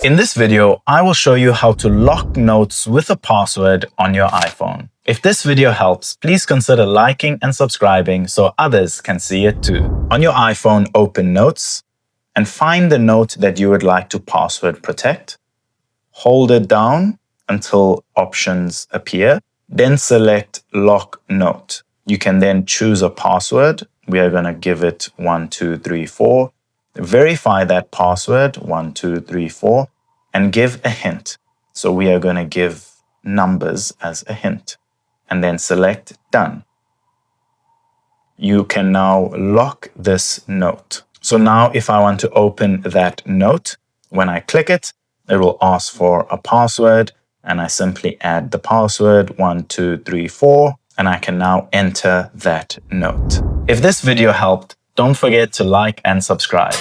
In this video, I will show you how to lock notes with a password on your iPhone. If this video helps, please consider liking and subscribing so others can see it too. On your iPhone, open Notes and find the note that you would like to password protect. Hold it down until options appear. Then select Lock Note. You can then choose a password. We are going to give it 1234. Verify that password 1234 and give a hint. So we are going to give numbers as a hint and then select Done. You can now lock this note. So now if I want to open that note, when I click it, it will ask for a password and I simply add the password 1234 and I can now enter that note. If this video helped, don't forget to like and subscribe.